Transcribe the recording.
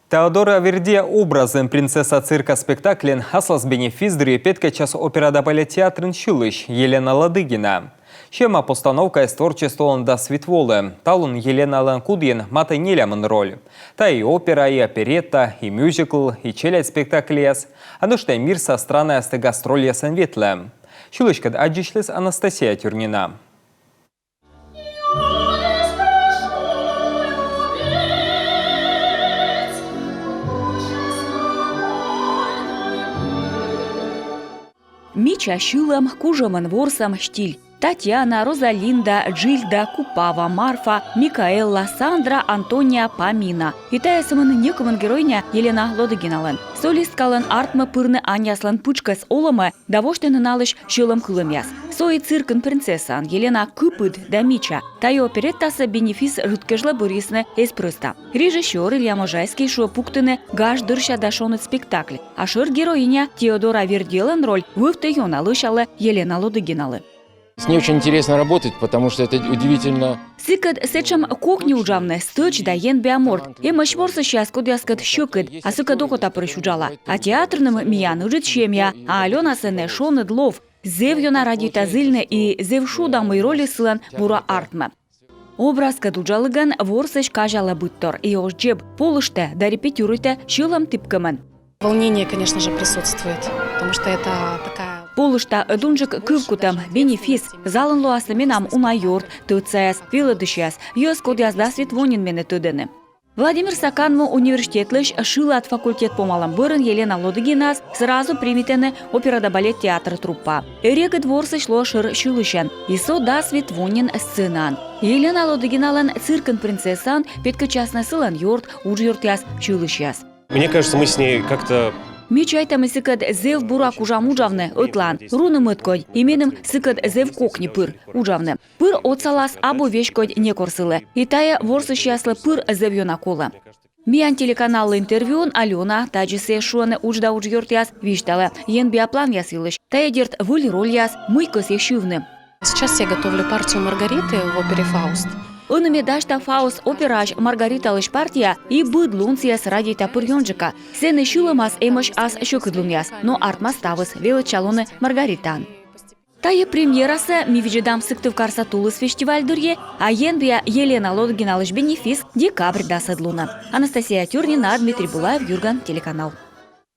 Теодора Аверде образом принцесса цирка спектаклен хаслас бенефиздри петка час операда балет театрын шилыш Елена Ладыгина. Шема постановка из творчества до Светволы. Талун Елена Ланкудьен мата нелямын роль. Та и опера, и оперетта, и мюзикл, и челядь спектаклес. Анушта мир со страной асты гастролья санветле. Шилышкад аджишлес Анастасия Тюрнина. Мича шилам, кужаман ворсам штиль. Татьяна, Розалинда, Джильда, Купава, Марфа, Микаэла, Сандра, Антония, Памина. Итая самын некомын героиня Елена Ладыгиналын. Солисткалын артмы пырны Аняслан пучкас олымы давоштыны налыш шилам кылымяс. Сои циркын принцессан Елена Кыпыд да Мича. Тайо опереттасы бенефис жуткежла Борисны эспроста. Режиссер Илья Можайский шо пуктыны гаш дырща дашонет спектакль. Ашыр героиня Теодора Аверделын роль вывты налышала Елена Ладыгиналы. С ней очень интересно работать, потому что это удивительно. Сикад сечам кухни ужамны стыч да ен биоморт. И мышморсы сейчас кодяскад щукад, а сыкад охота прощужала. А театрным миян ужит щемья, а Алена сене шонед лов. Зев йона радита зильне и зев шудамый роли сылан бура артма. Образ кадуджалыган ворсыч кажала буттор. И ош джеб полыште да репетируйте шилам типкамен. Волнение, конечно же, присутствует, потому что это такая... Полышта дунжик кывкутам бенефис залын луасыменам унайорт, тыцаяс, виладышяс, йос кодязда Светвонин мене тыдыны. Владимир Саканму университетлыш шила от факультет помалам бырын Елена Ладыгинас сразу примитены операда балет театр труппа. Эрегы дворсы шло шыр шилышен, исо да Светвонин сценан. Елена Ладыгиналан циркын принцессан петка частна сылан йорт, уж йортяс шилышяс. Мне кажется, мы с ней как-то... Мичайтам сыкад зев бурак ужам ужавны ытлан, руны мыткой, именем сыкад зев кокни пыр ужавны. Пыр отсалас або вещкой не корсылы. И тая ворсы счастлы пыр зев юнакола. Миян телеканалы интервьюн Алена таджисе шуаны ужда уж йортяс виштала. Ен биоплан ясылыш. Тая дерт выль роль яс мыйкос ешивны. Сейчас я готовлю партию Маргариты в опере «Фауст». Önüme daşta Faust operaj Margaritalış partiya и быдлунсияс ради тапырьонжика. Сены шилымас эмыш ас шокыдлумяс, но артмас тавыс велычалоны Маргаритан. Тайы премьерасы мивиджидам сыктыв карсатулыс фестивальдырье, а енбия Елена Ладыгиналыш бенефис декабрьда сыдлуна. Анастасия Тюрнина, Дмитрий Булаев, Юрган, телеканал.